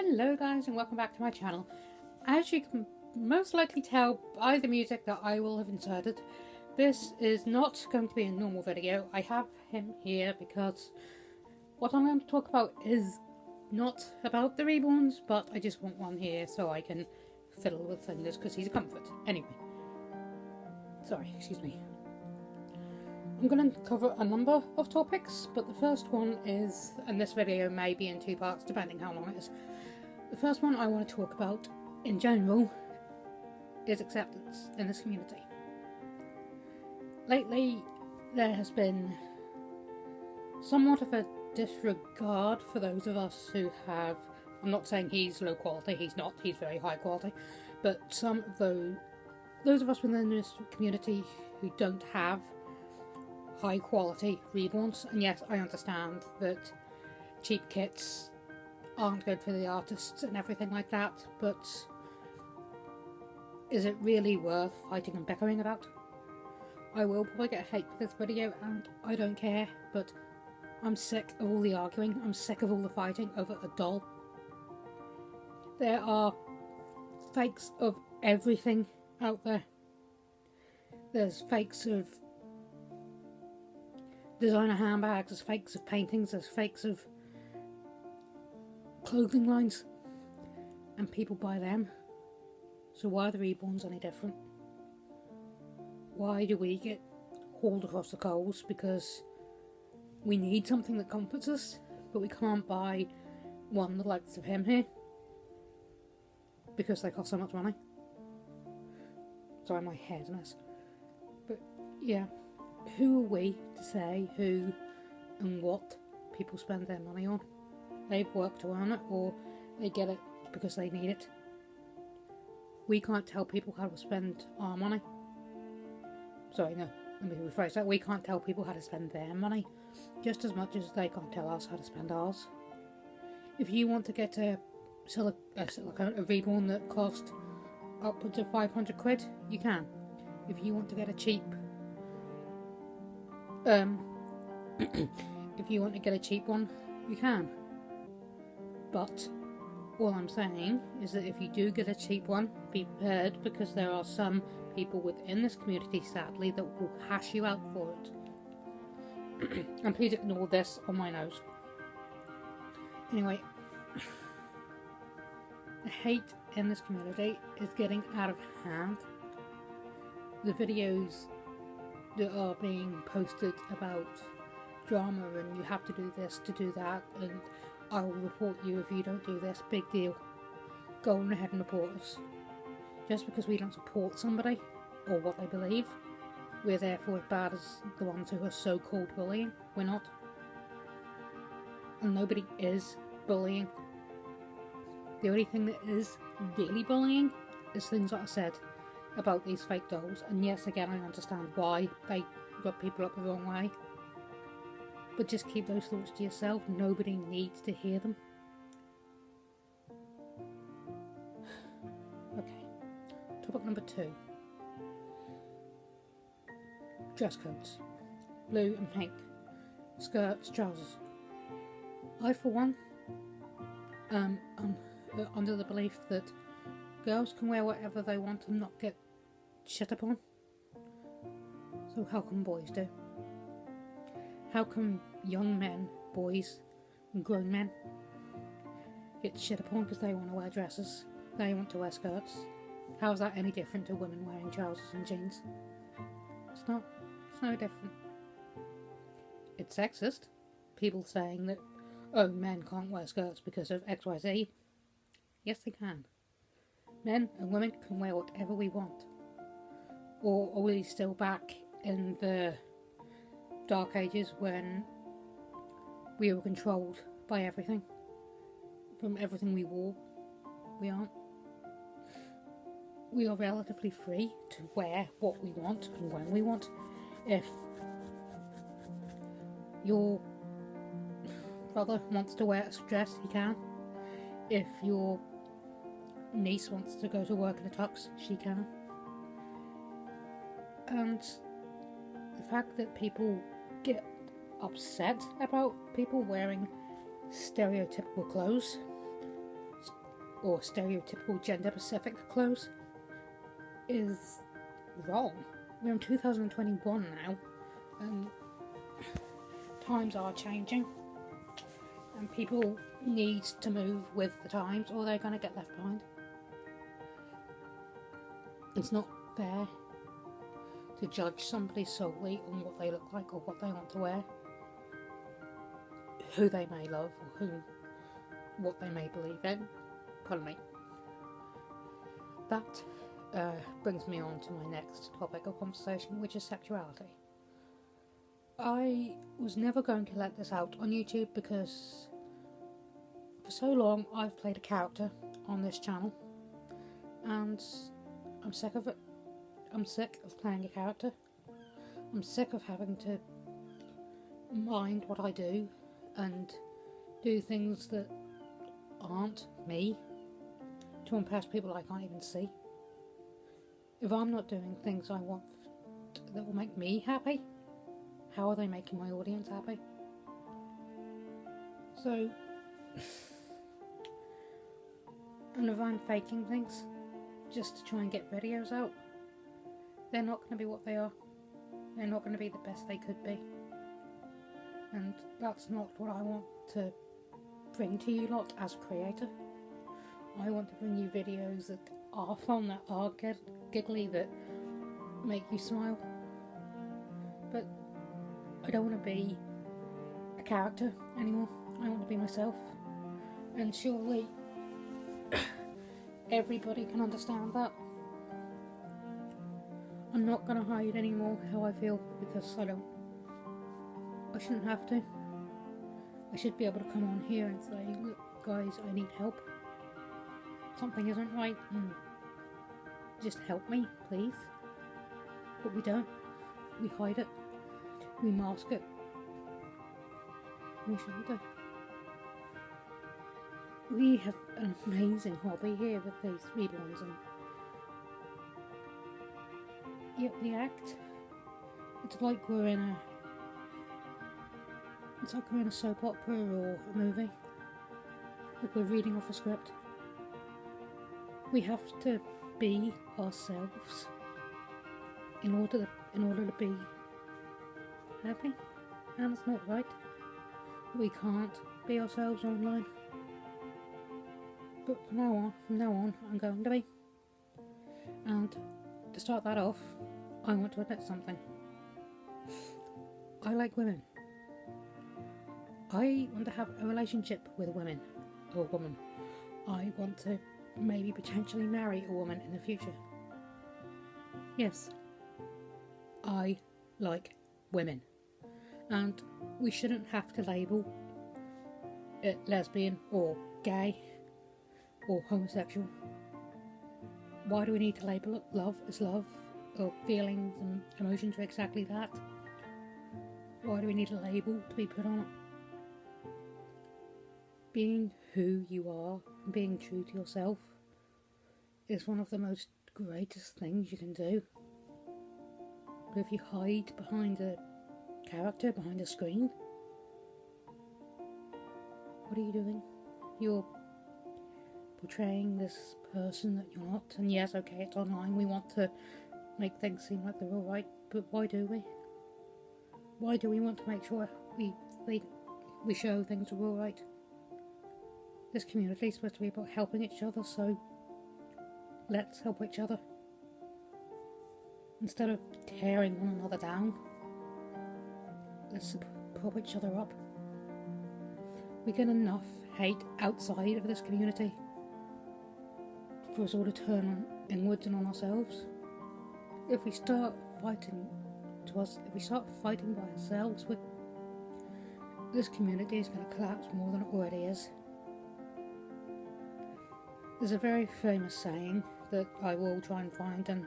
Hello guys and welcome back to my channel. As you can most likely tell by the music that I will have inserted, this is not going to be a normal video. I have him here because what I'm going to talk about is not about the Reborns, but I just want one here so I can fiddle with things because he's a comfort. Anyway, sorry, excuse me. I'm going to cover a number of topics, but the first one is, and this video may be in two parts depending how long it is. The first one I want to talk about in general is acceptance in this community. Lately there has been somewhat of a disregard for those of us who have, I'm not saying he's low quality, he's not, he's very high quality, but some of those of us within this community who don't have high quality Reborns. And yes, I understand that cheap kits aren't good for the artists and everything like that, but is it really worth fighting and bickering about? I will probably get hate for this video and I don't care, but I'm sick of all the arguing, I'm sick of all the fighting over a doll. There are fakes of everything out there. There's fakes of designer handbags, there's fakes of paintings, there's fakes of clothing lines, and people buy them. So why are the Reborns any different? Why do we get hauled across the coals because we need something that comforts us, but we can't buy one the likes of him here because they cost so much money? Sorry, my hair's a mess. But yeah, who are we to say who and what people spend their money on? They've worked to earn it, or they get it because they need it. We can't tell people how to spend our money. Sorry, no, let me rephrase that. We can't tell people how to spend their money, just as much as they can't tell us how to spend ours. If you want to get a Reborn that cost upwards of 500 quid, you can. If you want to get a cheap if you want to get a cheap one, you can. But all I'm saying is that if you do get a cheap one, be prepared, because there are some people within this community, sadly, that will hash you out for it. And please ignore this on my nose. Anyway, the hate in this community is getting out of hand. The videos that are being posted about drama and you have to do this to do that, and I will report you if you don't do this, big deal. Go on ahead and report us. Just because we don't support somebody or what they believe, we're therefore as bad as the ones who are so-called bullying. We're not. And nobody is bullying. The only thing that is really bullying is things that are said about these fake dolls. And yes, again, I understand why they rub people up the wrong way. But just keep those thoughts to yourself. Nobody needs to hear them. Okay. Topic number 2. Dress codes. Blue and pink. Skirts, trousers. I, for one, am under the belief that girls can wear whatever they want and not get shit upon. So how come boys do? How come young men, boys, and grown men get shit upon because they want to wear dresses, they want to wear skirts? How is that any different to women wearing trousers and jeans? It's not. It's no different. It's sexist. People saying that, oh, men can't wear skirts because of XYZ. Yes, they can. Men and women can wear whatever we want. Or are we still back in the Dark Ages when we were controlled by everything? From everything we wore? We aren't. We are relatively free to wear what we want and when we want. If your brother wants to wear a dress, he can. If your niece wants to go to work in a tux, she can. And the fact that people get upset about people wearing stereotypical clothes or stereotypical gender-specific clothes is wrong. We're in 2021 now, and times are changing, and people need to move with the times or they're going to get left behind. It's not fair to judge somebody solely on what they look like or what they want to wear, who they may love or what they may believe in. Pardon me. That brings me on to my next topic of conversation, which is sexuality. I was never going to let this out on YouTube because for so long I've played a character on this channel and I'm sick of it. I'm sick of playing a character. I'm sick of having to mind what I do and do things that aren't me to impress people I can't even see. If I'm not doing things I want that will make me happy, how are they making my audience happy? So, and if I'm faking things just to try and get videos out, they're not going to be what they are. They're not going to be the best they could be. And that's not what I want to bring to you lot as a creator. I want to bring you videos that are fun, that are giggly, that make you smile. But I don't want to be a character anymore. I want to be myself. And surely everybody can understand that. I'm not going to hide anymore how I feel because I shouldn't have to. I should be able to come on here and say, look guys, I need help. Something isn't right and just help me, please. But we don't. We hide it. We mask it. We shouldn't do. We have an amazing hobby here with these reborns, and yet we act. It's like we're in a soap opera or a movie. Like we're reading off a script. We have to be ourselves in order to be happy, and it's not right. We can't be ourselves online. But from now on, I'm going to be. And to start that off, I want to admit something. I like women. I want to have a relationship with women, or a woman. I want to maybe potentially marry a woman in the future. Yes, I like women. And we shouldn't have to label it lesbian or gay or homosexual. Why do we need to label it love as love, or feelings and emotions are exactly that? Why do we need a label to be put on it? Being who you are and being true to yourself is one of the most greatest things you can do. But if you hide behind a character, behind a screen, what are you doing? You're portraying this person that you're not. And yes, okay, it's online, we want to make things seem like they're alright, but why do we? Why do we want to make sure we show things are alright? This community is supposed to be about helping each other, so let's help each other. Instead of tearing one another down, let's prop each other up. We get enough hate outside of this community for us all to turn inwards and on ourselves. If we start fighting by ourselves, this community is going to collapse more than it already is. There's a very famous saying that I will try and find and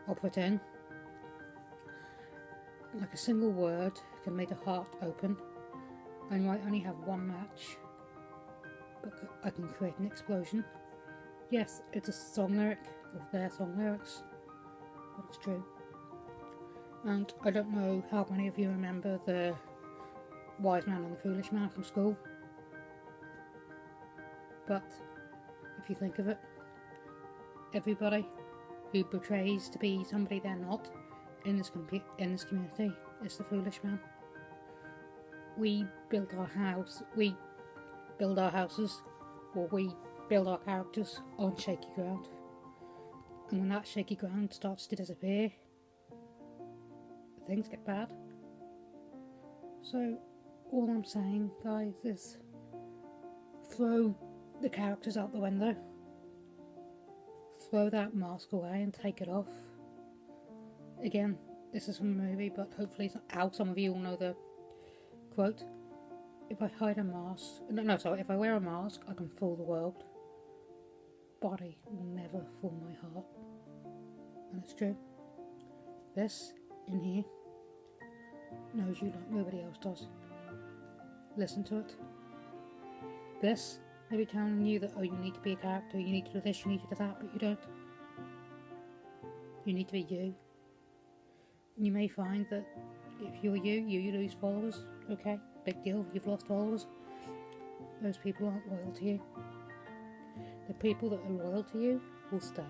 I'll put in. Like a single word can make a heart open. I might only have one match, but I can create an explosion. Yes, it's a song lyric of their song lyrics, but it's true. And I don't know how many of you remember the Wise Man and the Foolish Man from school, but if if you think of it. Everybody who portrays to be somebody they're not in this community is the foolish man. We build our houses, or we build our characters on shaky ground. And when that shaky ground starts to disappear, things get bad. So, all I'm saying, guys, is throw the characters out the window. Throw that mask away and take it off. Again, this is from a movie, but hopefully some of you will know the quote. If I hide a mask, if I wear a mask, I can fool the world. Body will never fool my heart. And it's true. This, in here, knows you like nobody else does. Listen to it. This may be telling you that, oh, you need to be a character, you need to do this, you need to do that, but you don't. You need to be you. And you may find that if you're you lose followers. Okay, big deal, you've lost followers. Those people aren't loyal to you. The people that are loyal to you will stay.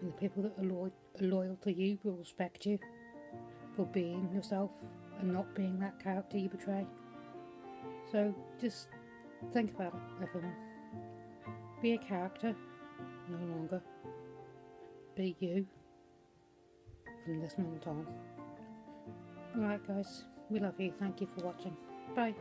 And the people that are loyal to you will respect you for being yourself and not being that character you portray. So just think about it, everyone. Be a character, no longer. Be you from this moment on. Alright guys, we love you. Thank you for watching. Bye.